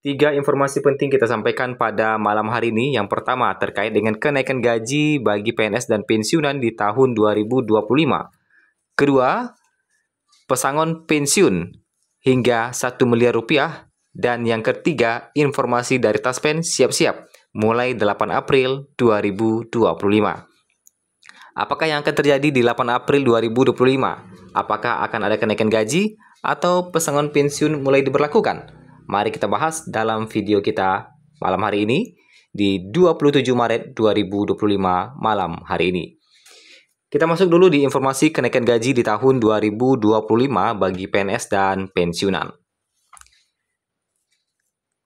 Tiga informasi penting kita sampaikan pada malam hari ini. Yang pertama terkait dengan kenaikan gaji bagi PNS dan pensiunan di tahun 2025. Kedua, pesangon pensiun hingga 1 miliar rupiah. Dan yang ketiga, informasi dari Taspen siap-siap mulai 8 April 2025. Apakah yang akan terjadi di 8 April 2025? Apakah akan ada kenaikan gaji atau pesangon pensiun mulai diberlakukan? Mari kita bahas dalam video kita malam hari ini di 27 Maret 2025 malam hari ini. Kita masuk dulu di informasi kenaikan gaji di tahun 2025 bagi PNS dan pensiunan.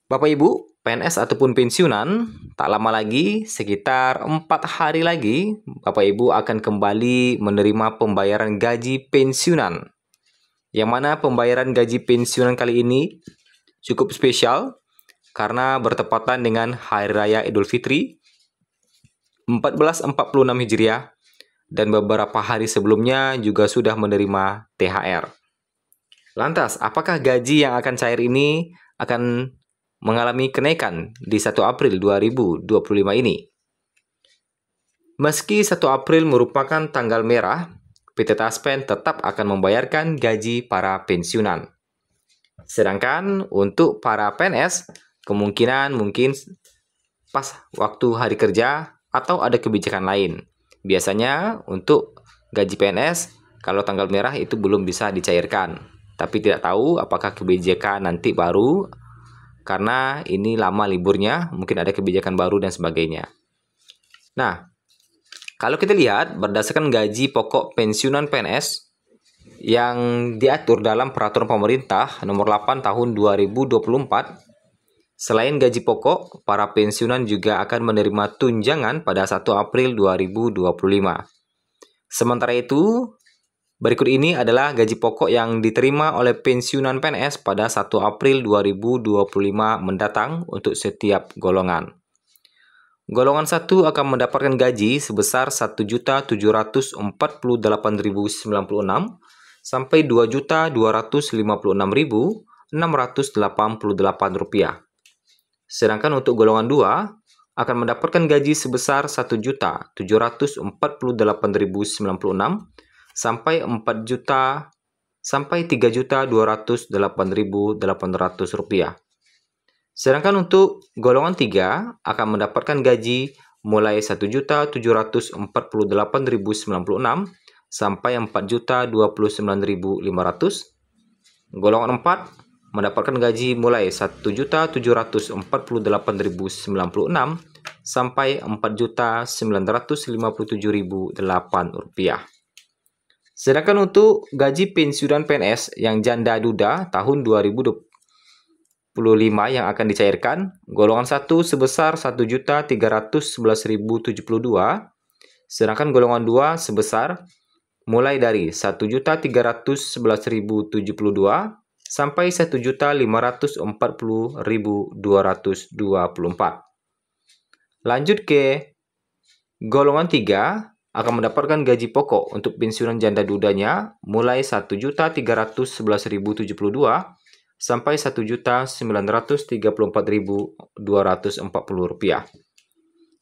Bapak Ibu, PNS ataupun pensiunan, tak lama lagi, sekitar 4 hari lagi, Bapak Ibu akan kembali menerima pembayaran gaji pensiunan. Yang mana pembayaran gaji pensiunan kali ini cukup spesial karena bertepatan dengan Hari Raya Idul Fitri 1446 Hijriah dan beberapa hari sebelumnya juga sudah menerima THR. Lantas, apakah gaji yang akan cair ini akan mengalami kenaikan di 1 April 2025 ini? Meski 1 April merupakan tanggal merah, PT Taspen tetap akan membayarkan gaji para pensiunan. Sedangkan untuk para PNS, kemungkinan mungkin pas waktu hari kerja atau ada kebijakan lain. Biasanya untuk gaji PNS, kalau tanggal merah itu belum bisa dicairkan. Tapi tidak tahu apakah kebijakan nanti baru, karena ini lama liburnya, mungkin ada kebijakan baru dan sebagainya. Nah, kalau kita lihat berdasarkan gaji pokok pensiunan PNS yang diatur dalam Peraturan Pemerintah Nomor 8 Tahun 2024, selain gaji pokok, para pensiunan juga akan menerima tunjangan pada 1 April 2025. Sementara itu, berikut ini adalah gaji pokok yang diterima oleh pensiunan PNS pada 1 April 2025 mendatang untuk setiap golongan. Golongan 1 akan mendapatkan gaji sebesar Rp1.748.096 sampai Rp2.256.688. Sedangkan untuk golongan 2 akan mendapatkan gaji sebesar Rp1.748.096 sampai Rp3.208.800. Sedangkan untuk golongan 3 akan mendapatkan gaji mulai Rp1.748.096 sampai Rp4.029.500. Golongan 4 mendapatkan gaji mulai Rp1.748.096 sampai Rp4.957.008. Sedangkan untuk gaji pensiunan PNS yang janda duda tahun 2025 yang akan dicairkan, golongan 1 sebesar Rp1.311.072, sedangkan golongan 2 sebesar mulai dari Rp1.311.072 sampai Rp1.540.224. Lanjut ke golongan 3 akan mendapatkan gaji pokok untuk pensiunan janda dudanya mulai Rp1.311.072 sampai Rp1.934.240.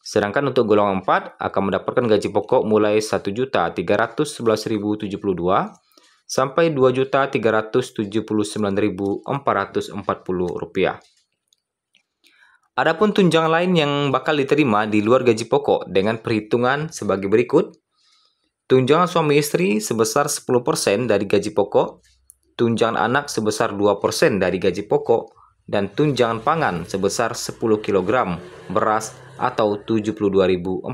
Sedangkan untuk golongan 4 akan mendapatkan gaji pokok mulai Rp1.311.072 sampai Rp2.379.440. Adapun tunjangan lain yang bakal diterima di luar gaji pokok dengan perhitungan sebagai berikut. Tunjangan suami istri sebesar 10% dari gaji pokok, tunjangan anak sebesar 2% dari gaji pokok, dan tunjangan pangan sebesar 10 kg beras atau Rp72.420.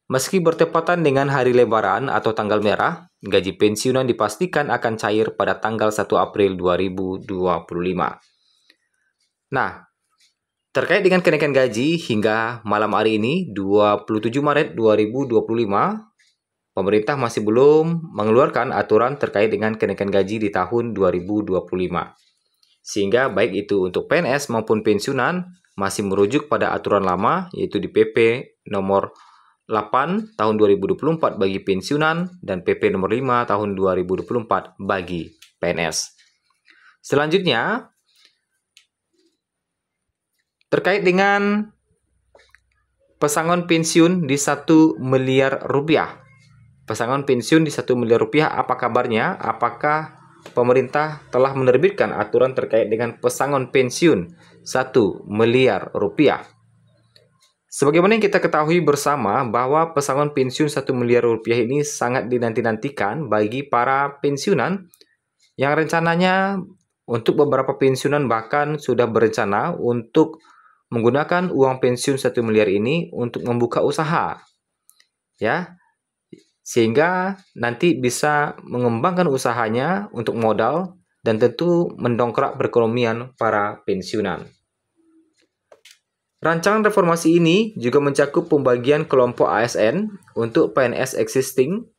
Meski bertepatan dengan hari lebaran atau tanggal merah, gaji pensiunan dipastikan akan cair pada tanggal 1 April 2025. Nah, terkait dengan kenaikan gaji hingga malam hari ini, 27 Maret 2025, pemerintah masih belum mengeluarkan aturan terkait dengan kenaikan gaji di tahun 2025. Sehingga baik itu untuk PNS maupun pensiunan masih merujuk pada aturan lama, yaitu di PP nomor 8 tahun 2024 bagi pensiunan dan PP nomor 5 tahun 2024 bagi PNS. Selanjutnya, terkait dengan pesangon pensiun di 1 miliar rupiah. Pesangon pensiun di 1 miliar rupiah, apa kabarnya? Apakah pemerintah telah menerbitkan aturan terkait dengan pesangon pensiun 1 miliar rupiah? Sebagaimana yang kita ketahui bersama bahwa pesangon pensiun 1 miliar rupiah ini sangat dinanti-nantikan bagi para pensiunan yang rencananya untuk beberapa pensiunan bahkan sudah berencana untuk menggunakan uang pensiun 1 miliar ini untuk membuka usaha. Ya, sehingga nanti bisa mengembangkan usahanya untuk modal dan tentu mendongkrak perekonomian para pensiunan. Rancangan reformasi ini juga mencakup pembagian kelompok ASN untuk PNS existing.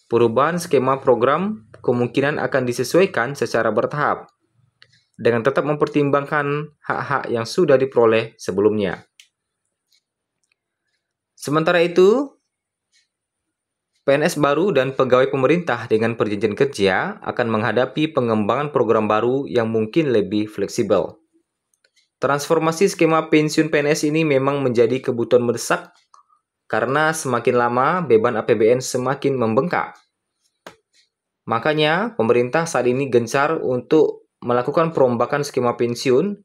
Perubahan skema program kemungkinan akan disesuaikan secara bertahap dengan tetap mempertimbangkan hak-hak yang sudah diperoleh sebelumnya. Sementara itu, PNS baru dan pegawai pemerintah dengan perjanjian kerja akan menghadapi pengembangan program baru yang mungkin lebih fleksibel. Transformasi skema pensiun PNS ini memang menjadi kebutuhan mendesak karena semakin lama beban APBN semakin membengkak. Makanya, pemerintah saat ini gencar untuk melakukan perombakan skema pensiun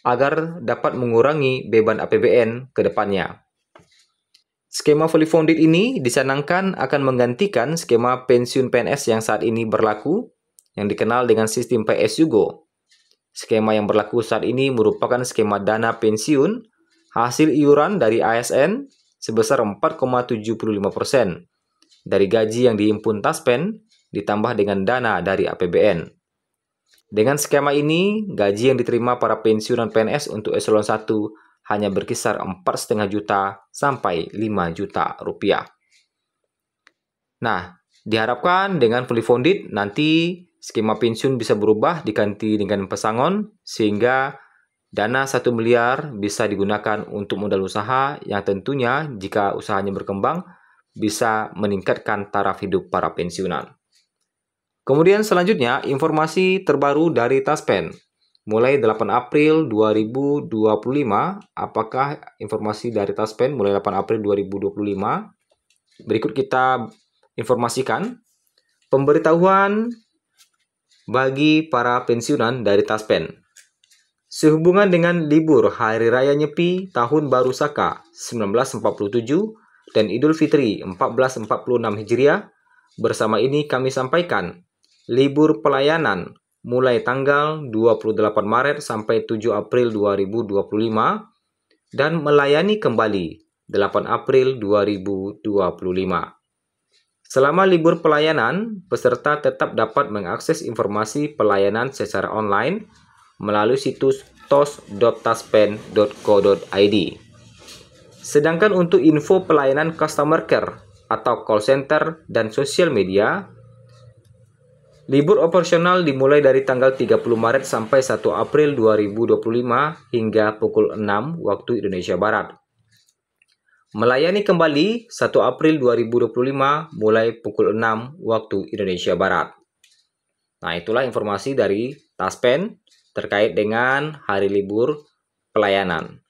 agar dapat mengurangi beban APBN ke depannya. Skema fully funded ini dicanangkan akan menggantikan skema pensiun PNS yang saat ini berlaku, yang dikenal dengan sistem PSUGO. Skema yang berlaku saat ini merupakan skema dana pensiun hasil iuran dari ASN sebesar 4,75% dari gaji yang dihimpun Taspen ditambah dengan dana dari APBN. Dengan skema ini, gaji yang diterima para pensiunan PNS untuk eselon 1 hanya berkisar 4,5 juta sampai 5 juta rupiah. Nah, diharapkan dengan fully funded nanti skema pensiun bisa berubah diganti dengan pesangon sehingga dana 1 miliar bisa digunakan untuk modal usaha yang tentunya jika usahanya berkembang bisa meningkatkan taraf hidup para pensiunan. Kemudian selanjutnya, informasi terbaru dari Taspen. Mulai 8 April 2025, apakah informasi dari Taspen mulai 8 April 2025? Berikut kita informasikan pemberitahuan bagi para pensiunan dari Taspen. Sehubungan dengan libur Hari Raya Nyepi Tahun Baru Saka 1947 dan Idul Fitri 1446 Hijriah, bersama ini kami sampaikan libur pelayanan mulai tanggal 28 Maret sampai 7 April 2025 dan melayani kembali 8 April 2025. Selama libur pelayanan, peserta tetap dapat mengakses informasi pelayanan secara online melalui situs tos.taspen.co.id. Sedangkan untuk info pelayanan customer care atau call center dan sosial media, libur operasional dimulai dari tanggal 30 Maret sampai 1 April 2025 hingga pukul 6 waktu Indonesia Barat. Melayani kembali 1 April 2025 mulai pukul 6 waktu Indonesia Barat. Nah, itulah informasi dari Taspen terkait dengan hari libur pelayanan.